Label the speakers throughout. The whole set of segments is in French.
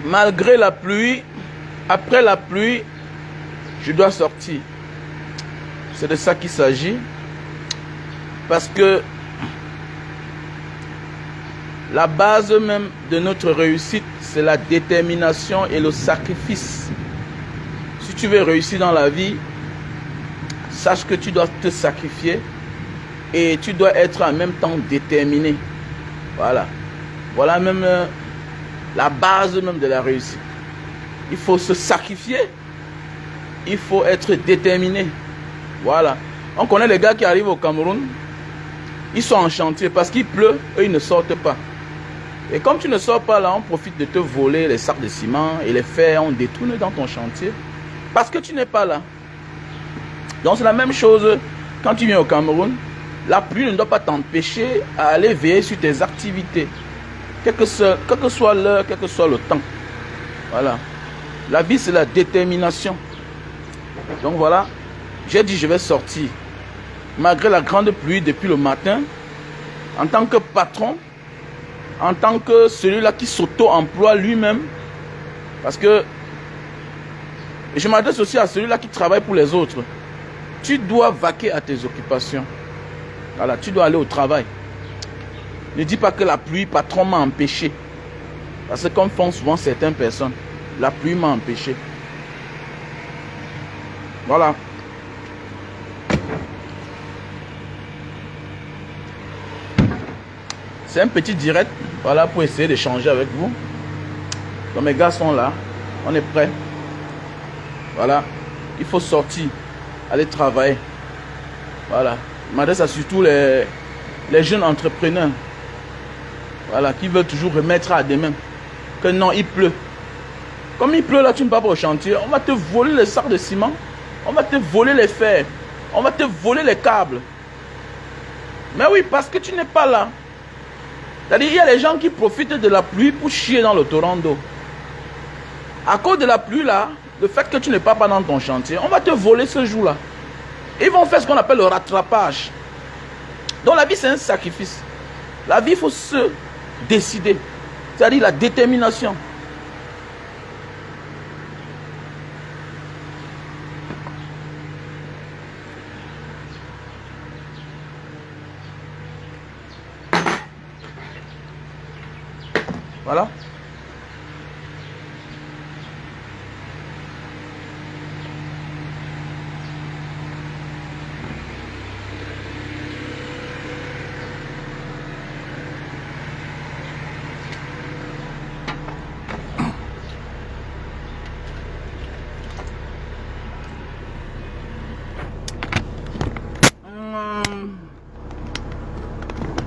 Speaker 1: malgré la pluie, après la pluie, je dois sortir. C'est de ça qu'il s'agit. Parce que la base même de notre réussite, c'est la détermination et le sacrifice. Si tu veux réussir dans la vie, sache que tu dois te sacrifier et tu dois être en même temps déterminé. Voilà. Voilà même la base même de la réussite. Il faut se sacrifier. Il faut être déterminé. Voilà. On connaît les gars qui arrivent au Cameroun. Ils sont en chantier parce qu'il pleut, eux ils ne sortent pas. Et comme tu ne sors pas là, on profite de te voler les sacs de ciment et les fer, on détourne dans ton chantier. Parce que tu n'es pas là. Donc c'est la même chose quand tu viens au Cameroun. La pluie ne doit pas t'empêcher à aller veiller sur tes activités. Quelle que soit l'heure, quel que soit le temps. Voilà. La vie c'est la détermination. Donc voilà. J'ai dit je vais sortir. Malgré la grande pluie depuis le matin. En tant que patron. En tant que celui-là qui s'auto-emploie lui-même. Parce que je m'adresse aussi à celui-là qui travaille pour les autres. Tu dois vaquer à tes occupations. Voilà, tu dois aller au travail. Ne dis pas que la pluie, patron, m'a empêché. Parce que comme font souvent certaines personnes, la pluie m'a empêché. Voilà. C'est un petit direct, voilà, pour essayer d'échanger avec vous. Donc mes gars sont là, on est prêts. Voilà, il faut sortir, aller travailler. Voilà, je m'adresse à surtout les jeunes entrepreneurs. Voilà, qui veulent toujours remettre à demain. Que non, il pleut. Comme il pleut là, tu ne vas pas au chantier, on va te voler les sacs de ciment, on va te voler les fers, on va te voler les câbles. Mais oui, parce que tu n'es pas là. C'est-à-dire, il y a les gens qui profitent de la pluie pour chier dans le torrent d'eau. À cause de la pluie là, le fait que tu n'es pas dans ton chantier, on va te voler ce jour-là. Ils vont faire ce qu'on appelle le rattrapage. Donc la vie c'est un sacrifice. La vie, il faut se décider. C'est-à-dire la détermination. Voilà.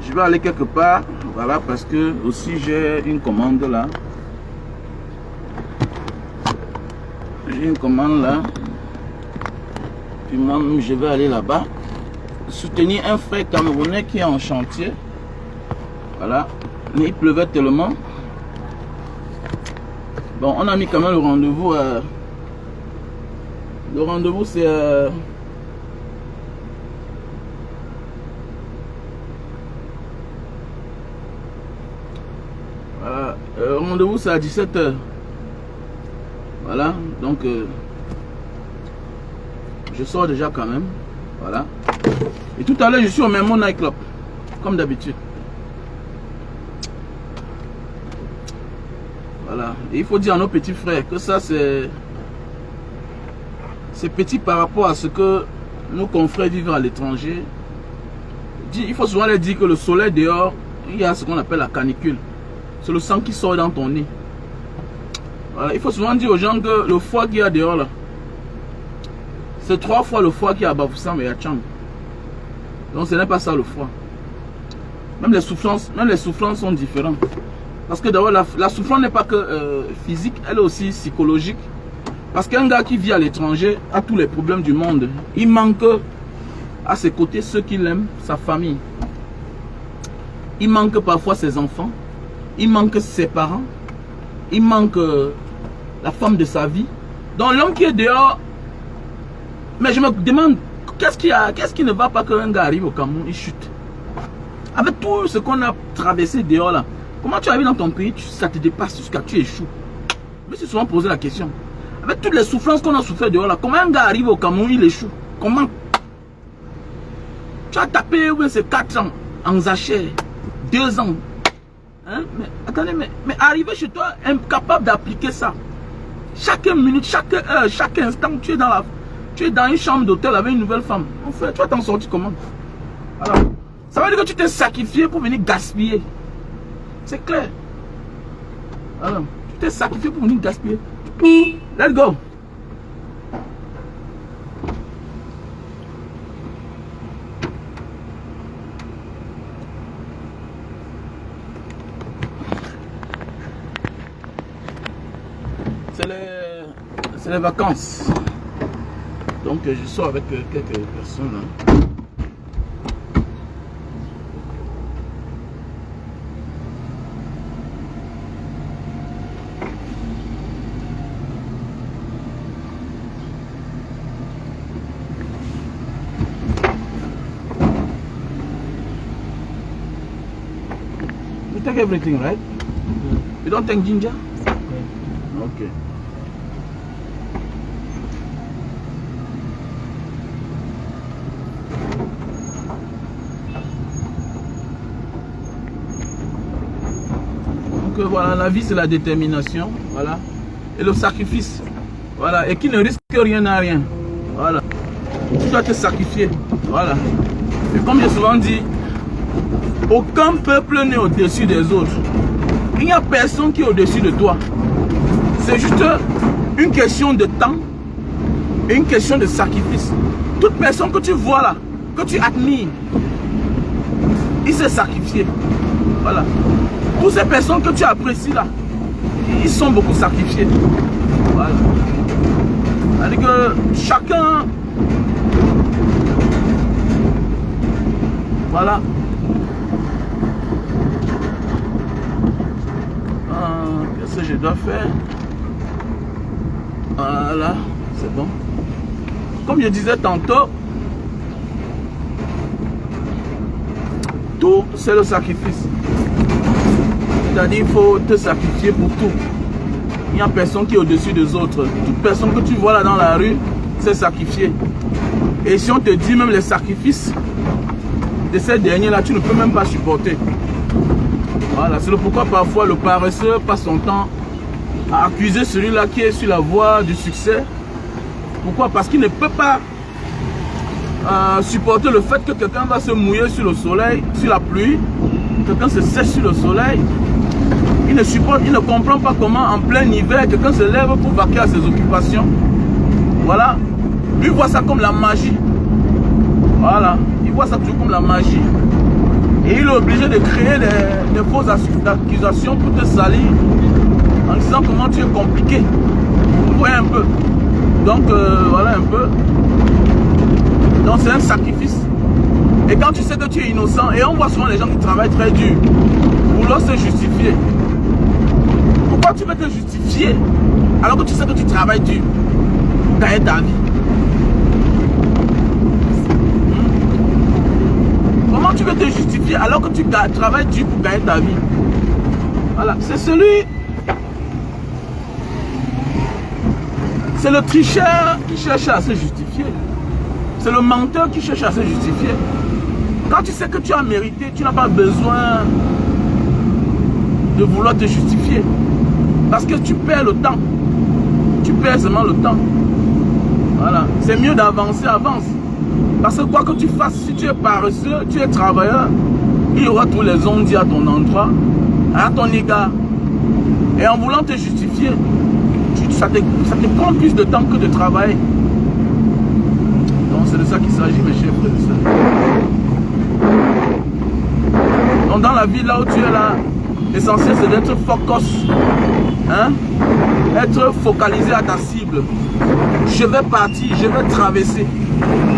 Speaker 1: Je vais aller quelque part. Voilà, parce que aussi j'ai une commande là. J'ai une commande là. Puis moi je vais aller là-bas. Soutenir un frère camerounais qui est en chantier. Voilà. Mais il pleuvait tellement. Bon, on a mis quand même le rendez-vous. Le rendez-vous c'est... rendez-vous c'est à 17 h. Voilà, donc je sors déjà quand même. Voilà. Et tout à l'heure je suis au Memo Nightclub, comme d'habitude. Voilà. Et il faut dire à nos petits frères que ça c'est petit par rapport à ce que nos confrères vivent à l'étranger. Il faut souvent leur dire que le soleil dehors, il y a ce qu'on appelle la canicule. C'est le sang qui sort dans ton nez. Voilà. Il faut souvent dire aux gens que le foie qu'il y a dehors là, c'est 3 fois le foie qui est à Bafoussam et à Tchang. Donc ce n'est pas ça le foie. Même les souffrances sont différentes. Parce que d'abord la souffrance n'est pas que physique, elle est aussi psychologique. Parce qu'un gars qui vit à l'étranger a tous les problèmes du monde. Il manque à ses côtés ceux qu'il aime, sa famille. Il manque parfois ses enfants. Il manque ses parents. Il manque la femme de sa vie. Donc l'homme qui est dehors. Mais je me demande, qu'est-ce qui ne va pas qu'un gars arrive au Cameroun, il chute. Avec tout ce qu'on a traversé dehors là. Comment tu arrives dans ton pays, ça te dépasse jusqu'à tu échoues. Je me suis souvent posé la question. Avec toutes les souffrances qu'on a souffert dehors là, comment un gars arrive au Cameroun, il échoue? Comment? Tu as tapé, oui, c'est 4 ans en Zacher, 2 ans. Hein? Mais attendez, mais arriver chez toi, incapable d'appliquer ça. Chaque minute, chaque heure, chaque instant, tu es dans une chambre d'hôtel avec une nouvelle femme. En fait, tu vas t'en sortir comment? Alors, ça veut dire que tu t'es sacrifié pour venir gaspiller. C'est clair. Alors, tu t'es sacrifié pour venir gaspiller. Let's go. C'est les vacances. Donc je sors avec quelques personnes. Hein. You take everything, right? You don't take ginger? Okay. Donc voilà, la vie c'est la détermination, voilà, et le sacrifice, voilà, et qui ne risque rien à rien, voilà. Tu dois te sacrifier, voilà. Et comme j'ai souvent dit, aucun peuple n'est au-dessus des autres. Il n'y a personne qui est au-dessus de toi. C'est juste une question de temps et une question de sacrifice. Toute personne que tu vois là, que tu admires, il s'est sacrifié. Voilà. Toutes ces personnes que tu apprécies là, ils sont beaucoup sacrifiés. Voilà. C'est-à-dire que chacun... Voilà. Qu'est-ce que je dois faire? Voilà, c'est bon. Comme je disais tantôt, tout c'est le sacrifice. C'est-à-dire il faut te sacrifier pour tout. Il n'y a personne qui est au-dessus des autres. Toute personne que tu vois là dans la rue, c'est sacrifié. Et si on te dit même les sacrifices de ces derniers-là, tu ne peux même pas supporter. Voilà, c'est le pourquoi parfois le paresseux passe son temps à accuser celui-là qui est sur la voie du succès. Pourquoi? Parce qu'il ne peut pas supporter le fait que quelqu'un va se mouiller sur le soleil, sur la pluie, quelqu'un se sèche sur le soleil. Il ne supporte, il ne comprend pas comment en plein hiver, quelqu'un se lève pour vaquer à ses occupations. Voilà. Lui voit ça comme la magie. Voilà. Il voit ça toujours comme la magie. Et il est obligé de créer des fausses accusations pour te salir en disant comment tu es compliqué. Vous voyez un peu. Donc voilà un peu. Donc c'est un sacrifice. Et quand tu sais que tu es innocent, et on voit souvent les gens qui travaillent très dur pour leur se justifier. Pourquoi tu veux te justifier alors que tu sais que tu travailles dur pour gagner ta vie? Comment tu veux te justifier alors que tu travailles dur pour gagner ta vie? Voilà, c'est celui... C'est le tricheur qui cherche à se justifier. C'est le menteur qui cherche à se justifier. Quand tu sais que tu as mérité, tu n'as pas besoin de vouloir te justifier. Parce que tu perds le temps. Tu perds seulement le temps. Voilà. C'est mieux d'avancer, avance. Parce que quoi que tu fasses, si tu es paresseux, tu es travailleur, il y aura tous les ondits à ton endroit, à ton égard. Et en voulant te justifier, ça te prend plus de temps que de travailler. Donc c'est de ça qu'il s'agit, mes chers frères et sœurs. Donc dans la vie, là où tu es là, l'essentiel c'est d'être focus. Hein? Être focalisé à ta cible. Je vais partir, je vais traverser.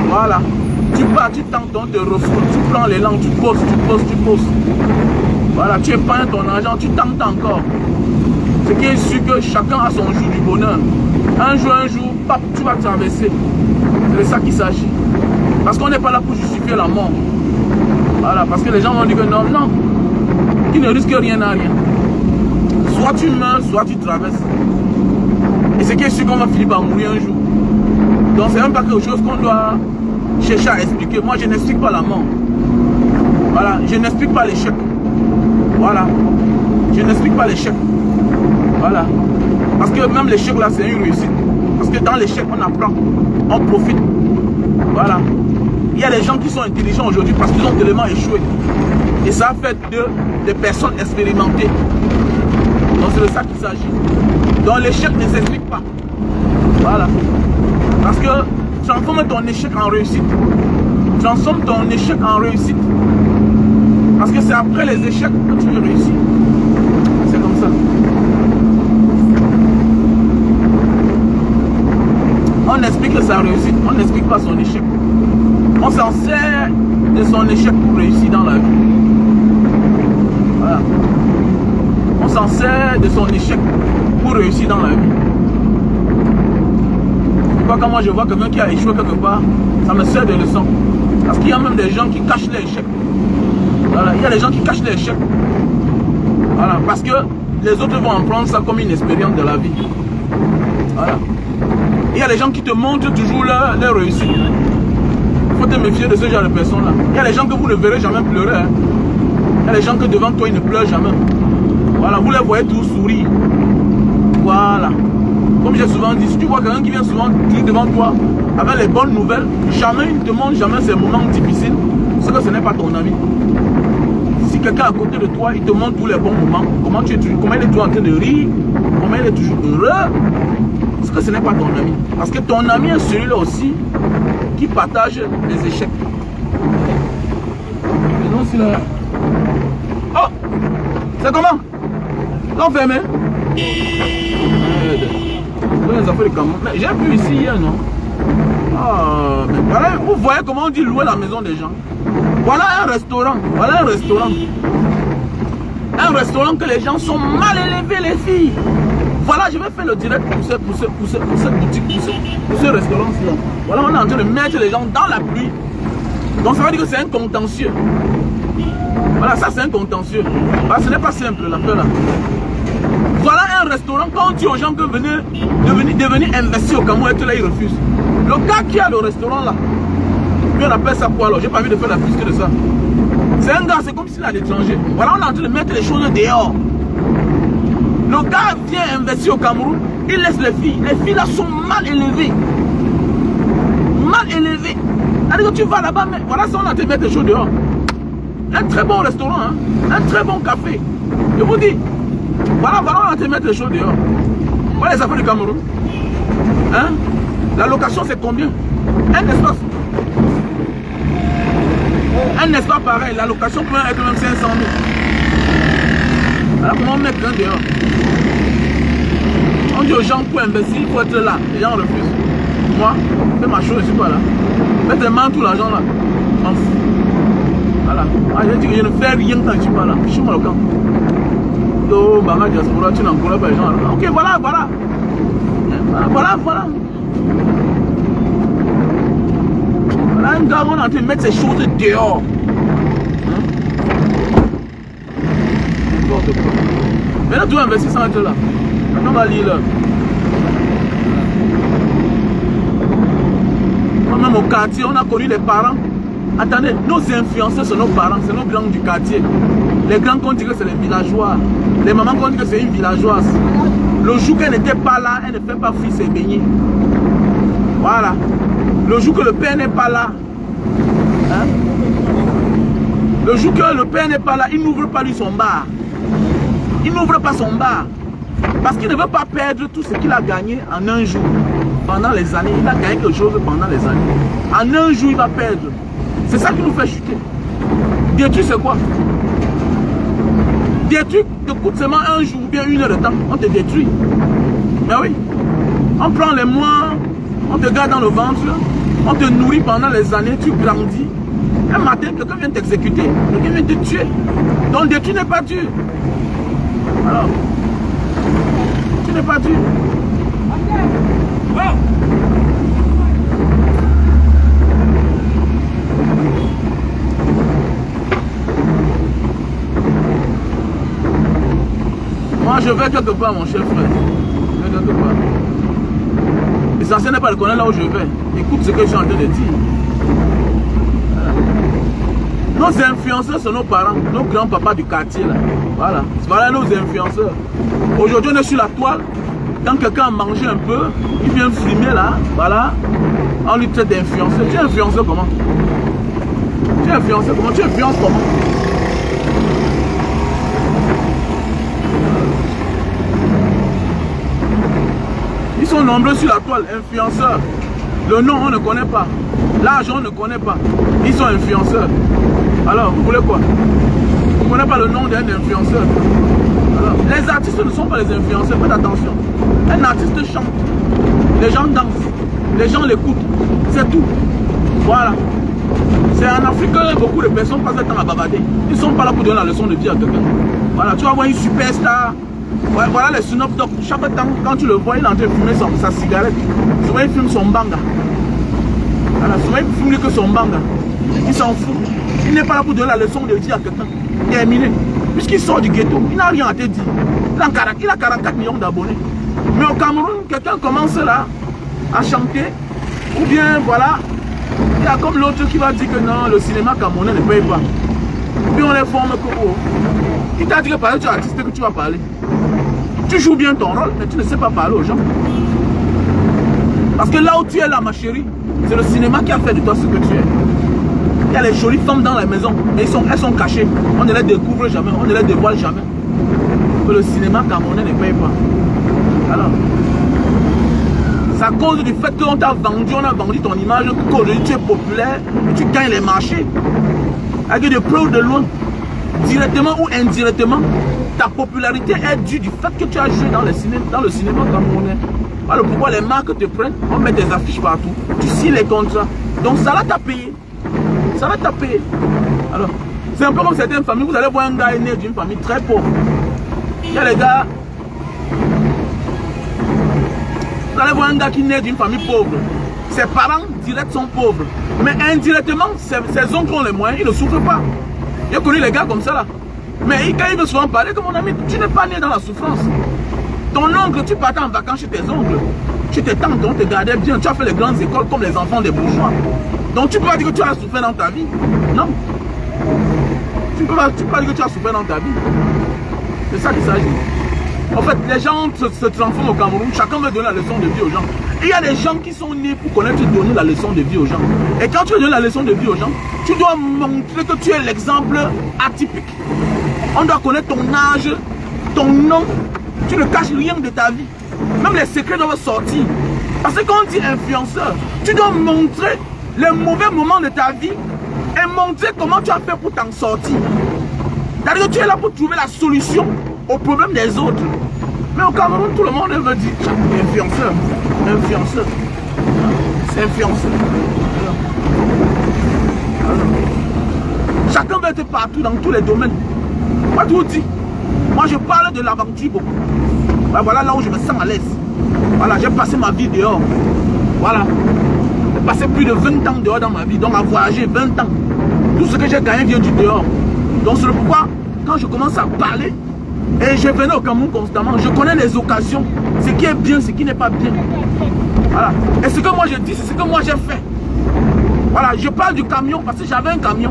Speaker 1: Voilà. Tu pars, tu tentes, on te refoule, tu prends l'élan, tu poses, tu poses, tu poses. Voilà, tu épargnes ton argent, tu tentes encore. Ce qui est sûr que chacun a son jour du bonheur. Un jour, pap, tu vas traverser. C'est de ça qu'il s'agit. Parce qu'on n'est pas là pour justifier la mort. Voilà, parce que les gens vont dire que non, non. Qui ne risque rien à rien. Soit tu meurs, soit tu traverses. Et c'est qui est sûr qu'on va finir par mourir un jour. Donc c'est même pas quelque chose qu'on doit chercher à expliquer. Moi je n'explique pas la mort. Voilà, je n'explique pas l'échec. Voilà. Je n'explique pas l'échec. Voilà. Parce que même l'échec là c'est une réussite. Parce que dans l'échec on apprend. On profite. Voilà. Il y a des gens qui sont intelligents aujourd'hui parce qu'ils ont tellement échoué. Et ça a fait d'eux des personnes expérimentées. Donc c'est de ça qu'il s'agit. Donc l'échec ne s'explique pas. Voilà. Parce que transforme ton échec en réussite. Transforme ton échec en réussite. Parce que c'est après les échecs que tu veux réussir. C'est comme ça. On explique sa réussite, on n'explique pas son échec. On s'en sert de son échec pour réussir dans la vie. Voilà. On s'en sert de son échec pour réussir dans la vie. Quand moi je vois quelqu'un qui a échoué quelque part, ça me sert de leçon. Parce qu'il y a même des gens qui cachent les échecs. Voilà. Il y a des gens qui cachent les échecs. Voilà. Parce que les autres vont en prendre ça comme une expérience de la vie. Voilà. Il y a des gens qui te montrent toujours leur réussite. Il faut te méfier de ce genre de personnes-là. Il y a des gens que vous ne verrez jamais pleurer. Hein. Il y a des gens que devant toi, ils ne pleurent jamais. Voilà, vous les voyez tous sourire. Voilà. Comme j'ai souvent dit, si tu vois quelqu'un qui vient souvent devant toi avec les bonnes nouvelles, jamais il ne te montre jamais ces moments difficiles, parce que ce n'est pas ton ami. Si quelqu'un à côté de toi, il te montre tous les bons moments, comment il est toujours en train de rire, comment il est toujours heureux, parce que ce n'est pas ton ami. Parce que ton ami est celui-là aussi qui partage les échecs. Et non, c'est là. Oh! C'est comment? L'enfermé? Les affaires de Cameroun. J'ai vu ici hier, non? Ah, mais voilà, vous voyez comment on dit louer la maison des gens. Voilà un restaurant. Voilà un restaurant. Un restaurant que les gens sont mal élevés, les filles. Voilà, je vais faire le direct pour cette boutique, pour ce restaurant-là. Voilà, on est en train de mettre les gens dans la pluie. Donc ça veut dire que c'est un contentieux. Voilà, ça c'est un contentieux. Ah, ce n'est pas simple l'affaire là. Voilà un restaurant, quand on dit aux gens que devenir investir au Cameroun, et tout là, ils refusent. Le gars qui a le restaurant là, lui on appelle ça quoi alors? J'ai pas envie de faire la piste de ça. C'est un gars, c'est comme s'il est à l'étranger. Voilà, on est en train de mettre les choses dehors. Le gars vient investir au Cameroun, il laisse les filles. Les filles là sont mal élevées. Mal élevées. C'est-à-dire que tu vas là-bas, mais voilà, ça on a en train de mettre les choses dehors. Un très bon restaurant, hein? Un très bon café. Je vous dis, voilà, on a en train de mettre les choses dehors. Voilà les affaires du Cameroun. Hein? La location c'est combien? Un espace. Un espace pareil, la location peut être même 500 000. Alors comment on met quelqu'un dehors? On dit aux gens pour investir, il faut être là. Les gens refusent. Moi, fais ma chose, je ne suis pas là. Mettez-moi tout l'argent là. Je m'en fous. Voilà. Ah, je dis que je ne fais rien quand je ne suis pas là. Je suis mal au camp. Donc, Banga Diaspora, tu n'encourages pas les gens. Ok, voilà, voilà. Voilà, voilà. Voilà un gars, on est en train de mettre ces choses dehors. Hein? Maintenant, tu vas investir sans être là. Maintenant, on va lire là. Même au quartier, on a connu les parents. Attendez, nos influenceurs sont nos parents, c'est nos grands du quartier. Les grands qu'on dit que c'est les villageois. Les mamans qu'on dit que c'est une villageoise. Le jour qu'elle n'était pas là, elle ne fait pas frire ses beignets. Voilà. Le jour que le père n'est pas là, hein? Le jour que le père n'est pas là, il n'ouvre pas lui son bar. Il n'ouvre pas son bar. Parce qu'il ne veut pas perdre tout ce qu'il a gagné en un jour. Pendant les années, il a gagné quelque chose pendant les années. En un jour, il va perdre. C'est ça qui nous fait chuter. Détruire, c'est quoi? Détruire te coûte seulement un jour ou bien une heure de temps. On te détruit. Mais oui. On prend les mois, on te garde dans le ventre, on te nourrit pendant les années, tu grandis. Un matin, quelqu'un vient t'exécuter, quelqu'un vient te tuer. Donc détruire n'est pas dur. Alors, tu n'es pas dur. Wow. Moi je vais quelque part mon cher frère. Je vais quelque part. L'essentiel n'est pas de connaître là où je vais. Écoute ce que je suis en train de dire. Nos influenceurs sont nos parents, nos grands-papas du quartier là. Voilà. Voilà nos influenceurs. Aujourd'hui on est sur la toile. Quand quelqu'un a mangé un peu, il vient filmer là. Voilà. On lui traite d'influenceur. Tu es influenceur comment? Tu es influenceur comment? Tu influences comment? Ils sont nombreux sur la toile, influenceurs. Le nom on ne connaît pas. L'argent on ne connaît pas. Ils sont influenceurs. Alors, vous voulez quoi? Vous ne connaissez pas le nom d'un influenceur. Alors, les artistes ne sont pas les influenceurs, faites attention. Un artiste chante, les gens dansent, les gens l'écoutent, c'est tout. Voilà. C'est en Afrique que beaucoup de personnes passent le temps à babader. Ils ne sont pas là pour donner la leçon de vie à quelqu'un. Voilà, tu vas voir une superstar. Voilà les Snoop Dogg. Chaque temps, quand tu le vois, il est en train de fumer sa cigarette. Souvent, il fume son banga. Voilà, souvent, il fume que son banga. Il s'en fout. Il n'est pas là pour donner la leçon de vie à quelqu'un. Terminé. Puisqu'il sort du ghetto, il n'a rien à te dire. Il a 44 millions d'abonnés. Mais au Cameroun, quelqu'un commence là à chanter. Ou bien, voilà, il y a comme l'autre qui va dire que non, le cinéma camerounais ne paye pas. Puis on les forme que oh. Il t'a dit que par exemple, tu es artiste que tu vas parler. Tu joues bien ton rôle, mais tu ne sais pas parler aux gens. Parce que là où tu es là, ma chérie, c'est le cinéma qui a fait de toi ce que tu es. Il y a les jolies femmes dans la maison, mais elles sont cachées. On ne les découvre jamais, on ne les dévoile jamais. Que le cinéma camerounais ne paye pas. Alors, c'est à cause du fait qu'on t'a vendu, on a vendu ton image, qu'aujourd'hui tu es populaire, et tu gagnes les marchés. Avec de près ou de loin, directement ou indirectement, ta popularité est due du fait que tu as joué dans le cinéma camerounais. Voilà pourquoi les marques te prennent, on met des affiches partout, tu signes les contrats. Donc ça va t'appayer. Ça va taper. Alors, c'est un peu comme certaines familles. Vous allez voir un gars né d'une famille très pauvre. Il y a les gars. Vous allez voir un gars qui naît d'une famille pauvre. Ses parents directs sont pauvres. Mais indirectement, ses oncles ont les moyens. Ils ne souffrent pas. J'ai connu les gars comme ça là. Mais quand il veut souvent parler, comme mon ami, tu n'es pas né dans la souffrance. Ton oncle, tu partais en vacances chez tes oncles. Chez tes tantes, on te gardait bien. Tu as fait les grandes écoles comme les enfants des bourgeois. Donc tu ne peux pas dire que tu as souffert dans ta vie. Non. Tu ne peux pas dire que tu as souffert dans ta vie. C'est ça qu'il s'agit. En fait, les gens se transforment au Cameroun. Chacun veut donner la leçon de vie aux gens. Et il y a des gens qui sont nés pour connaître et donner la leçon de vie aux gens. Et quand tu veux donner la leçon de vie aux gens, tu dois montrer que tu es l'exemple atypique. On doit connaître ton âge, ton nom. Tu ne caches rien de ta vie. Même les secrets doivent sortir. Parce que quand on dit influenceur, tu dois montrer les mauvais moments de ta vie et montrer comment tu as fait pour t'en sortir. C'est-à-dire que tu es là pour trouver la solution aux problèmes des autres. Mais au Cameroun, tout le monde veut dire influenceur, influenceur. C'est influenceur. Alors, chacun veut être partout dans tous les domaines. Moi, je vous dis, moi je parle de l'aventure beaucoup. Voilà là où je me sens à l'aise. Voilà, j'ai passé ma vie dehors. Voilà. J'ai passé plus de 20 ans dehors dans ma vie. Donc à voyager 20 ans. Tout ce que j'ai gagné vient du dehors. Donc c'est pourquoi, quand je commence à parler, et je venais au Cameroun constamment, je connais les occasions, ce qui est bien, ce qui n'est pas bien. Voilà. Et ce que moi je dis, c'est ce que moi j'ai fait. Voilà, je parle du camion parce que j'avais un camion.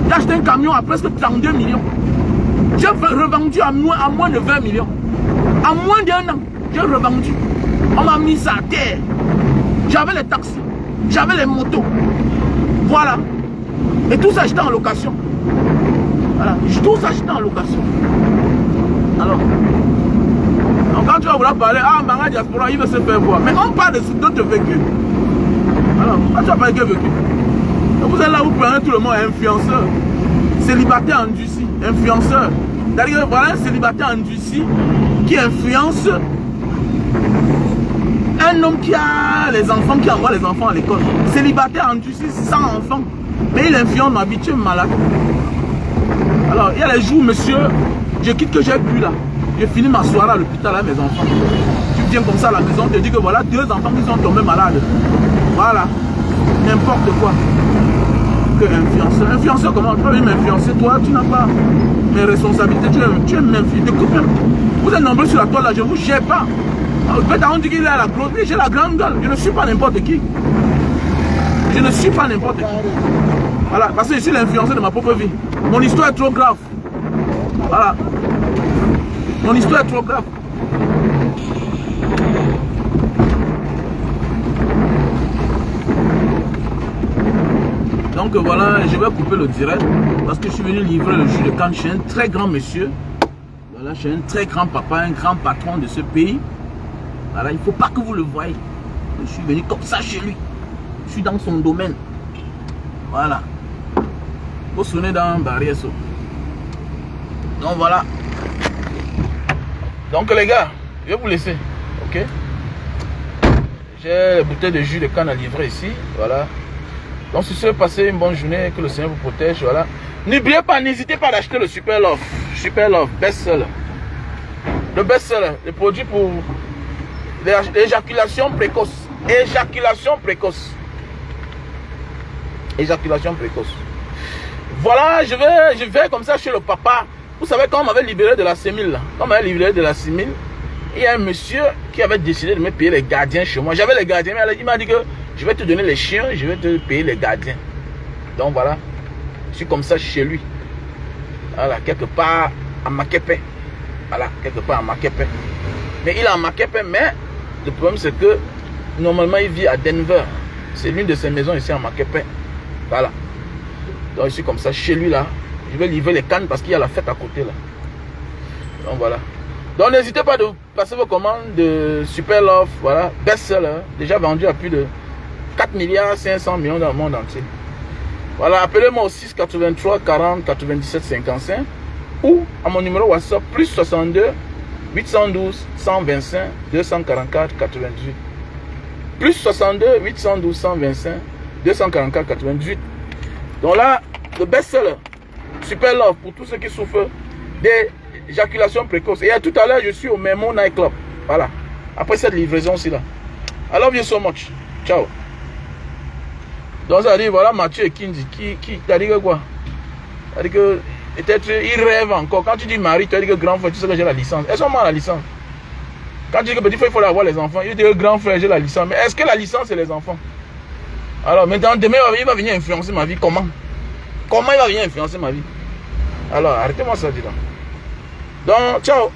Speaker 1: J'ai acheté un camion à presque 32 millions. J'ai revendu à moins de 20 millions. À moins d'un an, j'ai revendu. On m'a mis ça à terre. J'avais les taxis, j'avais les motos. Voilà. Et tout ça, j'étais en location. Voilà. Tout ça, j'étais en location. Alors, donc quand tu vas vouloir parler, ah, Manga Diaspora, il veut se faire voir. Mais on parle d'autres vécus. Alors, quand tu vas parler de vécu, vous êtes là, vous prenez tout le monde influenceur. Célibataire endurci, influenceur. D'ailleurs, voilà un célibataire endurci qui influence un homme qui a les enfants, qui envoie les enfants à l'école. Célibataire endurci, sans enfants. Mais il influence ma vie, tu es malade. Alors, il y a les jours, monsieur, je quitte que j'ai bu là. Je finis ma soirée à l'hôpital avec mes enfants. Tu viens comme ça à la maison, tu te dis que voilà 2 enfants qui sont tombés malades. Voilà. N'importe quoi. Que influenceur. Influenceur, comment tu peux même m'influencer? Toi, tu n'as pas mes responsabilités. Tu es même fille. Vous êtes nombreux sur la toile là, je ne vous gère pas. Peut-être on dit qu'il a la grosse, mais j'ai la grande gueule. Je ne suis pas n'importe qui. Je ne suis pas n'importe qui. Voilà, parce que je suis l'influenceur de ma propre vie. Mon histoire est trop grave. Voilà. Mon histoire est trop grave. Donc voilà, je vais couper le direct parce que je suis venu livrer le jus de canne chez un très grand monsieur. Voilà, chez un très grand papa, un grand patron de ce pays. Voilà, il ne faut pas que vous le voyez. Je suis venu comme ça chez lui. Je suis dans son domaine. Voilà. Vous sonnez dans Barrière. Donc voilà. Donc les gars, je vais vous laisser. Ok. J'ai les bouteilles de jus de canne à livrer ici. Voilà. Donc si vous passez une bonne journée, que le Seigneur vous protège. Voilà. N'oubliez pas, n'hésitez pas d'acheter le Super Love. Super Love, best-seller. Le best-seller, le produit pour l'éjaculation précoce. Éjaculation précoce. Éjaculation précoce. Voilà, je vais comme ça chez le papa. Vous savez, quand on m'avait libéré de la CEMIL, quand on m'avait libéré de la CEMIL, il y a un monsieur qui avait décidé de me payer les gardiens chez moi. J'avais les gardiens, mais il m'a dit que je vais te donner les chiens, je vais te payer les gardiens. Donc voilà, je suis comme ça chez lui. Voilà, quelque part à Makepe. Voilà, quelque part à Makepe. Mais il est à Makepe, mais le problème c'est que normalement il vit à Denver. C'est l'une de ses maisons ici à Makepe. Voilà. Donc je suis comme ça chez lui là. Je vais livrer les cannes parce qu'il y a la fête à côté là. Donc voilà. Donc n'hésitez pas de passer vos commandes de Super Love. Voilà. Best-seller. Déjà vendu à plus de 4 milliards 500 millions dans le monde entier. Voilà. Appelez-moi au 6 83 40 97 55 ou à mon numéro WhatsApp plus 62 812 125 244 98. Plus 62 812 125 244 98. Donc là, le best-seller, Super Love pour tous ceux qui souffrent d'éjaculation précoce. Et tout à l'heure, je suis au Memo Night Club. Voilà. Après cette livraison-ci là. I love you so much. Ciao. Donc ça dit, voilà Mathieu et Kindy. Qui t'as dit que quoi? T'as dit que peut-être il rêve encore. Quand tu dis mari, tu as dit que grand frère, tu sais que j'ai la licence. Elles sont mal la licence. Quand tu dis que petit frère, il faut avoir les enfants, il dit que grand frère, j'ai la licence. Mais est-ce que la licence, c'est les enfants? Alors maintenant, demain, il va venir influencer ma vie. Comment? Comment il va venir influencer ma vie? Alors, arrêtez-moi ça, dis donc. Donc, ciao.